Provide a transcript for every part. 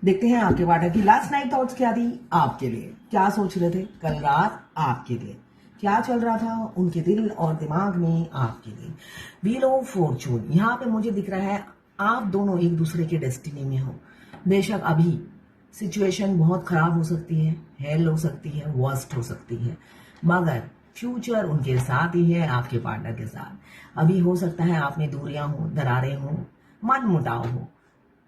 देखते हैं आपके पार्टनर की लास्ट नाइट थॉट्स क्या थी आपके लिए, क्या सोच रहे थे कल रात आपके लिए, क्या चल रहा था उनके दिल और दिमाग में आपके लिए। व्हील ऑफ फॉर्चून यहाँ पे मुझे दिख रहा है आप दोनों एक दूसरे के डेस्टिनी में हो। बेशक अभी सिचुएशन बहुत खराब हो सकती है, हेल हो सकती है, वर्स्ट हो सकती है, मगर फ्यूचर उनके साथ ही है, आपके पार्टनर के साथ। अभी हो सकता है आप में दूरियां हो, दरारें हो, मन मुटाव हो,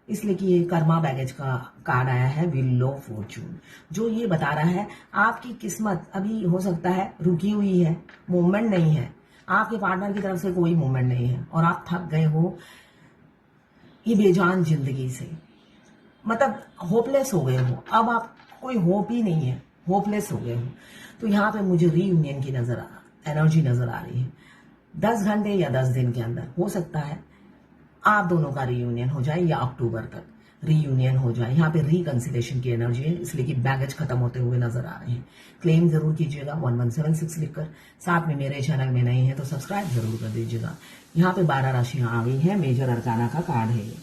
इसलिए कि ये कर्मा बैगेज का कार्ड आया है व्हील ऑफ फॉर्चून, जो ये बता रहा है आपकी किस्मत अभी हो सकता है रुकी हुई है, मूवमेंट नहीं है, आपके पार्टनर की तरफ से कोई मूवमेंट नहीं है और आप थक गए हो ये बेजान जिंदगी से, मतलब होपलेस हो गए हो, अब आप कोई होप ही नहीं है, होपलेस हो गए हो। तो यहाँ पे मुझे रीयूनियन की एनर्जी नजर आ रही है। 10 घंटे या 10 दिन के अंदर हो सकता है आप दोनों का रीयूनियन हो जाए या अक्टूबर तक रीयूनियन हो जाए। यहाँ पे रिकंसिलेशन की एनर्जी है, इसलिए कि बैगेज खत्म होते हुए नजर आ रहे हैं। क्लेम जरूर कीजिएगा 1176 लिखकर, साथ में मेरे चैनल में नए हैं तो सब्सक्राइब जरूर कर दीजिएगा। यहाँ पे 12 राशियां आ गई हैं, मेजर अरकाना का कार्ड है ये।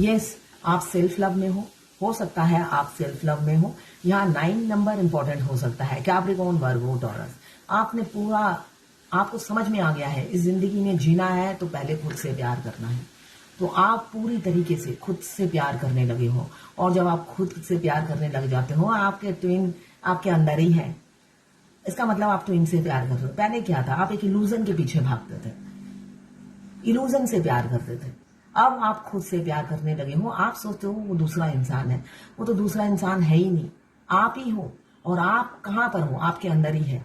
यस, आप सेल्फ लव में हो सकता है आप सेल्फ लव में हो। यहाँ 9 नंबर इंपॉर्टेंट हो सकता है, कैप्रिकॉर्न, वर्गो, टॉरस। आपने पूरा, आपको समझ में आ गया है इस जिंदगी में जीना है तो पहले खुद से प्यार करना है, तो आप पूरी तरीके से खुद से प्यार करने लगे हो। और जब आप खुद से प्यार करने लग जाते हो, आपके ट्विन आपके अंदर ही है, इसका मतलब आप ट्विन से प्यार कर रहे हो। पहले क्या था, आप एक इल्यूजन के पीछे भागते थे, इल्यूजन से प्यार करते थे। अब आप खुद से प्यार करने लगे हो, आप सोचते हो वो दूसरा इंसान है, वो तो दूसरा इंसान है ही नहीं, आप ही हो। और आप कहाँ पर हो, आपके अंदर ही है,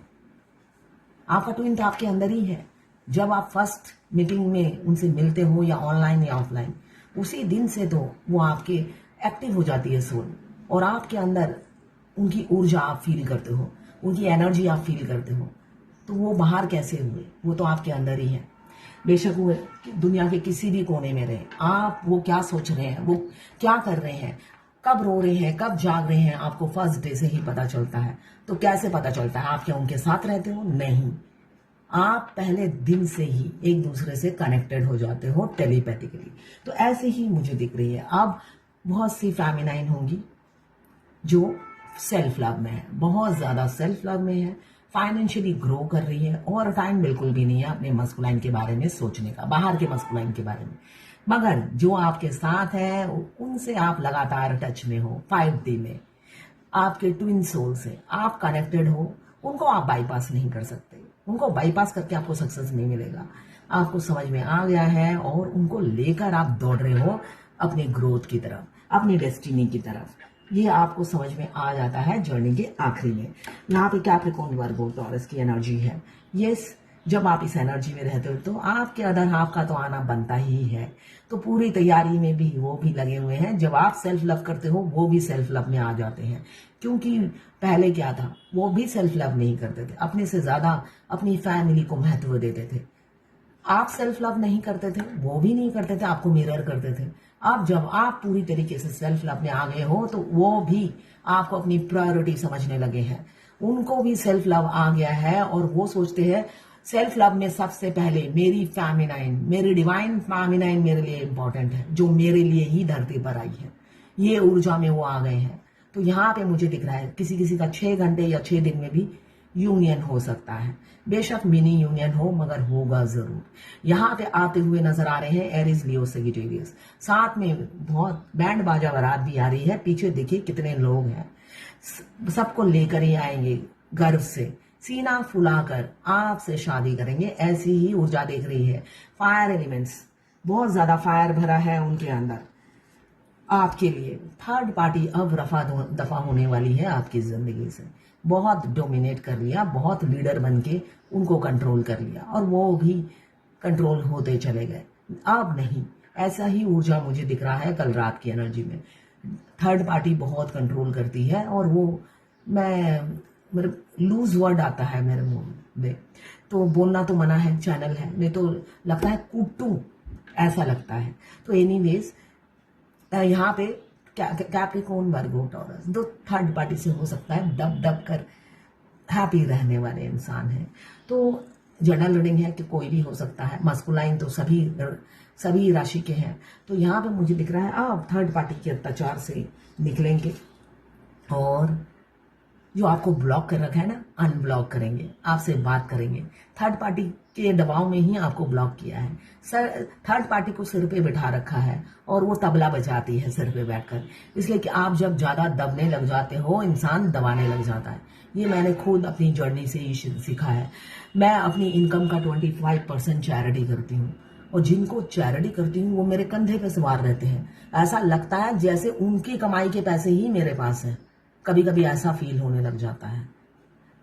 आपका ट्विन तो आपके अंदर ही है। जब आप फर्स्ट मीटिंग में उनसे मिलते हो या ऑनलाइन या ऑफलाइन, उसी दिन से तो वो आपके एक्टिव हो जाती है सोल, और आपके अंदर उनकी ऊर्जा आप फील करते हो, उनकी एनर्जी आप फील करते हो। तो वो बाहर कैसे हुए, वो तो आपके अंदर ही है। बेशक वो दुनिया के किसी भी कोने में रहे, आप वो क्या सोच रहे हैं, वो क्या कर रहे हैं, कब रो रहे हैं, कब जाग रहे हैं, आपको फर्स्ट डे से ही पता चलता है। तो कैसे पता चलता है, आप क्या उनके साथ रहते हो? नहीं, आप पहले दिन से ही एक दूसरे से कनेक्टेड हो जाते हो टेलीपैथिकली। तो ऐसे ही मुझे दिख रही है। अब बहुत सी फेमिनाइन होंगी जो सेल्फ लव में है, बहुत ज्यादा सेल्फ लव में है, फाइनेंशियली ग्रो कर रही है, और टाइम बिल्कुल भी नहीं है अपने मस्कुलाइन के बारे में सोचने का, बाहर के मस्कुलाइन के बारे में। मगर जो आपके साथ है उनसे आप लगातार टच में हो, 5D में, आपके ट्विन सोल से आप कनेक्टेड हो। उनको आप बाईपास नहीं कर सकते, उनको बाईपास करके आपको सक्सेस नहीं मिलेगा। आपको समझ में आ गया है और उनको लेकर आप दौड़ रहे हो अपने ग्रोथ की तरफ, अपनी डेस्टिनी की तरफ। ये आपको समझ में आ जाता है जर्नी के आखिरी में। यहाँ पे कैप्रिकॉर्न, वर्गो, टॉरस की एनर्जी है। यस, जब आप इस एनर्जी में रहते हो तो आपके अदर हाफ का तो आना बनता ही है, तो पूरी तैयारी में भी वो भी लगे हुए हैं। जब आप सेल्फ लव करते हो वो भी सेल्फ लव में आ जाते हैं, क्योंकि पहले क्या था, वो भी सेल्फ लव नहीं करते थे, अपने से ज्यादा अपनी फैमिली को महत्व देते थे। आप सेल्फ लव नहीं करते थे, वो भी नहीं करते थे, आपको मिरर करते थे। अब जब आप पूरी तरीके से सेल्फ लव में आ गए हो तो वो भी आपको अपनी प्रायोरिटी समझने लगे हैं, उनको भी सेल्फ लव आ गया है, और वो सोचते हैं सेल्फ लव में सबसे पहले मेरी फेमिनाइन, मेरी डिवाइन फेमिनाइन मेरे लिए इंपॉर्टेंट है, जो मेरे लिए ही धरती पर आई है। ये ऊर्जा में वो आ गए हैं। तो यहाँ पे मुझे दिख रहा है किसी किसी का 6 घंटे या 6 दिन में भी यूनियन हो सकता है। बेशक मिनी यूनियन हो, मगर होगा जरूर। यहाँ पे आते हुए नजर आ रहे हैं एरीज, लियो, सेजिटेरियस, साथ में बहुत बैंड बाजा बारात भी आ रही है। पीछे देखिए कितने लोग हैं, सबको लेकर ही आएंगे, गर्व से सीना फुलाकर आपसे शादी करेंगे, ऐसी ही ऊर्जा देख रही है। फायर एलिमेंट्स, बहुत ज्यादा फायर भरा है उनके अंदर आपके लिए। थर्ड पार्टी अब रफा दफा होने वाली है आपकी जिंदगी से, बहुत डोमिनेट कर लिया, बहुत लीडर बन के उनको कंट्रोल कर लिया, और वो भी कंट्रोल होते चले गए। अब नहीं, ऐसा ही ऊर्जा मुझे दिख रहा है कल रात की एनर्जी में। थर्ड पार्टी बहुत कंट्रोल करती है, और वो मेरे लूज वर्ड आता है मेरे मुंह में, तो बोलना तो मना है, चैनल है, नहीं तो लगता है कूटू, ऐसा लगता है। तो एनीवेज यहाँ पे कैप्रिकॉर्न, वर्गो, टॉरस दो थर्ड पार्टी से हो सकता है दब दब कर हैप्पी रहने वाले इंसान हैं। तो जनरल रीडिंग है कि कोई भी हो सकता है, मस्कुलाइन तो सभी राशि के हैं। तो यहाँ पे मुझे दिख रहा है आप थर्ड पार्टी के अत्याचार से निकलेंगे और जो आपको ब्लॉक कर रखा है ना, अनब्लॉक करेंगे, आपसे बात करेंगे। थर्ड पार्टी के दबाव में ही आपको ब्लॉक किया है। सर, थर्ड पार्टी को सिर पे बिठा रखा है और वो तबला बजाती है सिर पे बैठकर, इसलिए कि आप जब ज्यादा दबने लग जाते हो, इंसान दबाने लग जाता है। ये मैंने खुद अपनी जर्नी से ही सीखा है। मैं अपनी इनकम का 25% चैरिटी करती हूँ और जिनको चैरिटी करती हूँ वो मेरे कंधे पे सवार रहते हैं। ऐसा लगता है जैसे उनकी कमाई के पैसे ही मेरे पास हैं। कभी कभी ऐसा फील होने लग जाता है।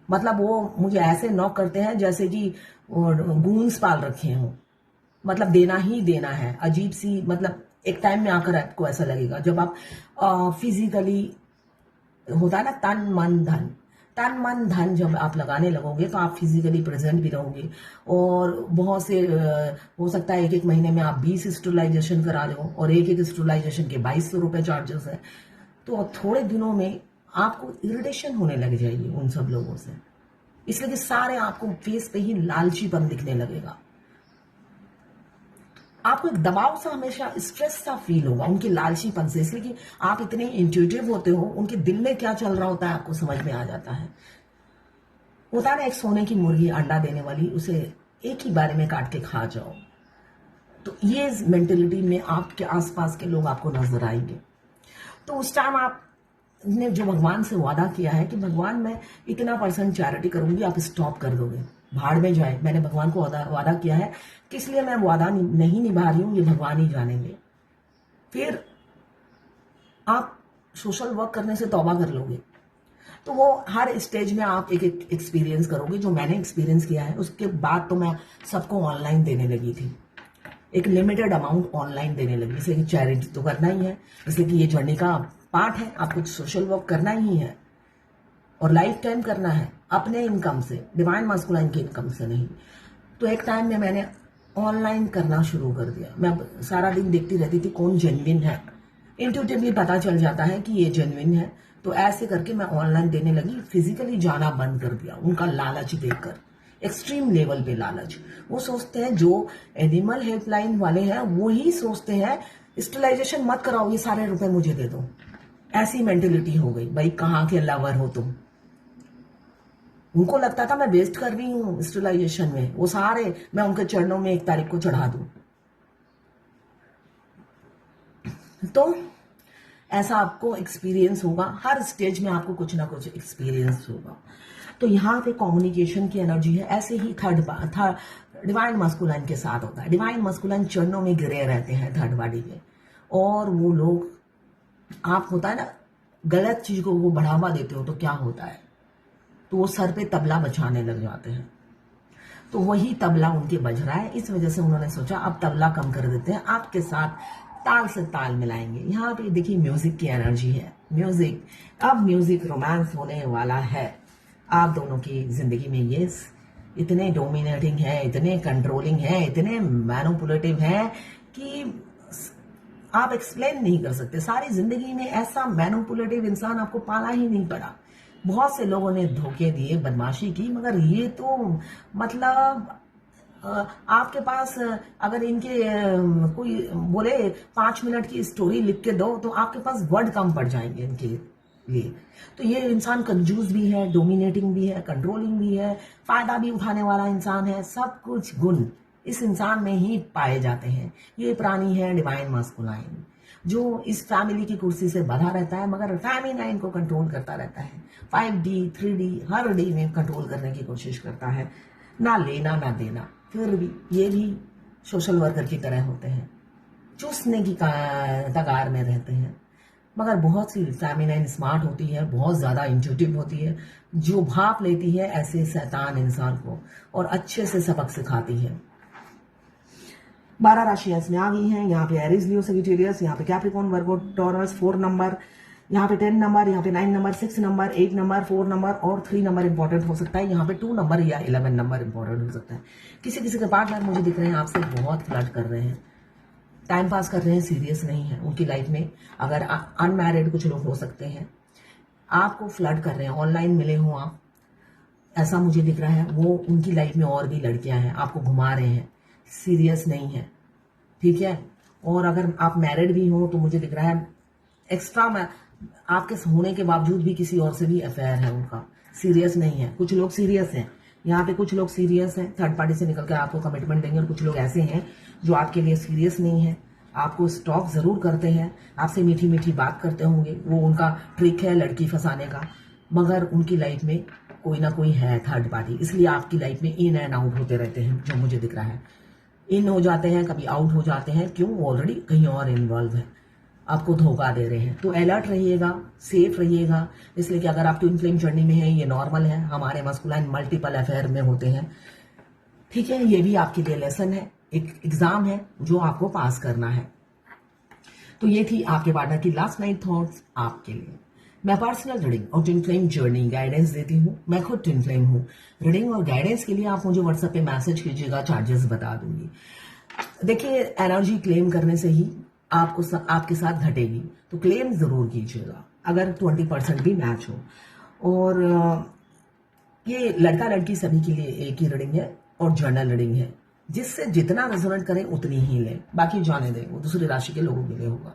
मतलब वो मुझे ऐसे नॉक करते हैं जैसे कि गूंस पाल रखे हों। मतलब देना ही देना है। अजीब सी, मतलब एक टाइम में आकर आपको ऐसा लगेगा जब आप फिजिकली, होता है ना तन मन धन जब आप लगाने लगोगे तो आप फिजिकली प्रेजेंट भी रहोगे। और बहुत से हो सकता है एक महीने में आप 20 स्टेरिलाइजेशन करा लो और एक स्टेरिलाइजेशन के 2200 रुपए चार्जेस है। तो थोड़े दिनों में आपको इरिटेशन होने लग जाएगी उन सब लोगों से, इसलिए कि सारे आपको फेस पे ही लालचीपन दिखने लगेगा। आपको एक दबाव सा, हमेशा स्ट्रेस सा फील होगा उनके लालचीपन से, इसलिए कि आप इतने इंट्यूटिव होते हो, उनके दिल में क्या चल रहा होता है आपको समझ में आ जाता है। होता है ना, एक सोने की मुर्गी अंडा देने वाली, उसे एक ही बारे में काट के खा जाओ। तो ये मेंटेलिटी में आपके आसपास के लोग आपको नजर आएंगे। तो उस टाइम आपने जो भगवान से वादा किया है कि भगवान मैं इतना % चैरिटी करूंगी, आप स्टॉप कर दोगे, भाड़ में जाए। मैंने भगवान को वादा किया है, किस लिए मैं वादा नहीं निभा रही हूं ये भगवान ही जानेंगे। फिर आप सोशल वर्क करने से तौबा कर लोगे। तो वो हर स्टेज में आप एक एक्सपीरियंस करोगे। जो मैंने एक्सपीरियंस किया है उसके बाद तो मैं सबको ऑनलाइन देने लगी थी, एक लिमिटेड अमाउंट ऑनलाइन देने लगी। जैसे कि चैरिटी तो करना ही है, जैसे कि ये जर्नी का पार्ट है, आपको सोशल वर्क करना ही है और लाइफ टाइम करना है अपने इनकम से, डिवाइन मास्कुलाइन की इनकम से नहीं। तो एक टाइम में मैंने ऑनलाइन करना शुरू कर दिया। मैं सारा दिन देखती रहती थी कौन जेन्युइन है, इंट्यूटिवली पता चल जाता है कि ये जेन्युइन है। तो ऐसे करके मैं ऑनलाइन देने लगी, फिजिकली जाना बंद कर दिया उनका लालच देखकर, एक्सट्रीम लेवल पे लालच। वो सोचते हैं, जो एनिमल हेल्पलाइन वाले हैं वो ही सोचते हैं स्टेरिलाइजेशन मत कराओ, ये सारे रुपए मुझे दे दो। ऐसी मेंटेलिटी हो गई। भाई कहाँ के लवर हो तुम? उनको लगता था मैं वेस्ट कर रही हूँ स्टेरिलाइजेशन में, वो सारे मैं उनके चरणों में 1 तारीख को चढ़ा दूं। तो ऐसा आपको एक्सपीरियंस होगा, हर स्टेज में आपको कुछ ना कुछ एक्सपीरियंस होगा। तो यहाँ पे कम्युनिकेशन की एनर्जी है। ऐसे ही थर्ड डिवाइन मस्कुलाइन के साथ होता है। डिवाइन मस्कुलाइन चरणों में गिरे रहते हैं थर्ड बॉडी के, और वो लोग, आप होता है ना गलत चीज को वो बढ़ावा देते हो तो क्या होता है, तो वो सर पे तबला बजाने लग जाते हैं। तो वही तबला उनके बज रहा है, इस वजह से उन्होंने सोचा अब तबला कम कर देते हैं, आपके साथ ताल से ताल मिलाएंगे। यहाँ पे देखिए म्यूजिक की एनर्जी है। म्यूजिक, अब म्यूजिक रोमांस होने वाला है आप दोनों की जिंदगी में। ये इतने डोमिनेटिंग है, इतने कंट्रोलिंग है, इतने मैनिपुलेटिव है कि आप एक्सप्लेन नहीं कर सकते। सारी जिंदगी में ऐसा मैनिपुलेटिव इंसान आपको पाला ही नहीं पड़ा। बहुत से लोगों ने धोखे दिए, बदमाशी की, मगर ये तो मतलब आपके पास अगर इनके कोई बोले 5 मिनट की स्टोरी लिख के दो तो आपके पास वर्ड कम पड़ जाएंगे इनके लिए। तो ये इंसान कंजूस भी है, डोमिनेटिंग भी है, कंट्रोलिंग भी है, फायदा भी उठाने वाला इंसान है। सब कुछ गुण इस इंसान में ही पाए जाते हैं। ये प्राणी है डिवाइन मास्कुलाइन, जो इस फैमिली की कुर्सी से बधा रहता है मगर फेमिनाइन को कंट्रोल करता रहता है। 5D 3D हर डी में कंट्रोल करने की कोशिश करता है, ना लेना ना देना। फिर भी ये भी सोशल वर्कर की तरह होते हैं, चूसने की कगार में रहते हैं। मगर बहुत सी फेमिनाइन स्मार्ट होती है, बहुत ज्यादा इंट्यूटिव होती है, जो भाप लेती है ऐसे शैतान इंसान को और अच्छे से सबक सिखाती है। 12 राशियां इसमें आ गई हैं। यहाँ पे एरीज, लियो, सजिटेरियस, यहाँ पे कैप्रिकॉर्न, वर्गो, टॉरस, 4 नंबर, यहाँ पे 10 नंबर, यहाँ पे 9 नंबर, 6 नंबर, 8 नंबर, 4 नंबर और 3 नंबर इंपॉर्टेंट हो सकता है। यहाँ पे 2 नंबर या 11 नंबर इंपॉर्टेंट हो सकता है। किसी किसी के पार्टनर मुझे दिख रहे हैं आपसे बहुत फ्लर्ट कर रहे हैं, टाइम पास कर रहे हैं, सीरियस नहीं है उनकी लाइफ में। अगर अनमैरिड कुछ लोग हो सकते हैं, आपको फ्लर्ट कर रहे हैं, ऑनलाइन मिले हो आप, ऐसा मुझे दिख रहा है। वो उनकी लाइफ में और भी लड़कियां हैं, आपको घुमा रहे हैं, सीरियस नहीं है, ठीक है। और अगर आप मैरिड भी हो तो मुझे दिख रहा है एक्स्ट्रा में आपके होने के बावजूद भी किसी और से भी अफेयर है उनका, सीरियस नहीं है। कुछ लोग सीरियस हैं यहाँ पे, कुछ लोग सीरियस हैं, थर्ड पार्टी से निकल कर आपको कमिटमेंट देंगे, और कुछ लोग ऐसे हैं जो आपके लिए सीरियस नहीं है, आपको स्टॉक जरूर करते हैं, आपसे मीठी मीठी बात करते होंगे, वो उनका ट्रिक है लड़की फंसाने का, मगर उनकी लाइफ में कोई ना कोई है थर्ड पार्टी, इसलिए आपकी लाइफ में इन एंड आउट होते रहते हैं। जो मुझे दिख रहा है इन हो जाते हैं, कभी आउट हो जाते हैं, क्यों? ऑलरेडी कहीं और इन्वॉल्व है, आपको धोखा दे रहे हैं। तो अलर्ट रहिएगा, सेफ रहिएगा, इसलिए कि अगर आप ट्विन फ्लेम जर्नी में है, ये नॉर्मल है, हमारे मस्कुलाइन मल्टीपल अफेयर में होते हैं, ठीक है। ये भी आपके लिए लेसन है, एक एग्जाम है जो आपको पास करना है। तो ये थी आपके पार्टनर की लास्ट नाइट थॉट्स आपके लिए। मैं पर्सनल रीडिंग और ट्विन फ्लेम जर्नी गाइडेंस देती हूँ, मैं खुद ट्विन फ्लेम हूँ। रीडिंग और गाइडेंस के लिए आप मुझे व्हाट्सएप पे मैसेज कीजिएगा, चार्जेस बता दूंगी। देखिए, एनर्जी क्लेम करने से ही आपको आपके साथ घटेगी, तो क्लेम जरूर कीजिएगा अगर 20% भी मैच हो। और ये लड़का लड़की सभी के लिए एक ही रीडिंग है और जर्नल रीडिंग है, जिससे जितना रेजोनेट करें उतनी ही लें, बाकी जाने दें, वो दूसरी राशि के लोगों के लिए होगा।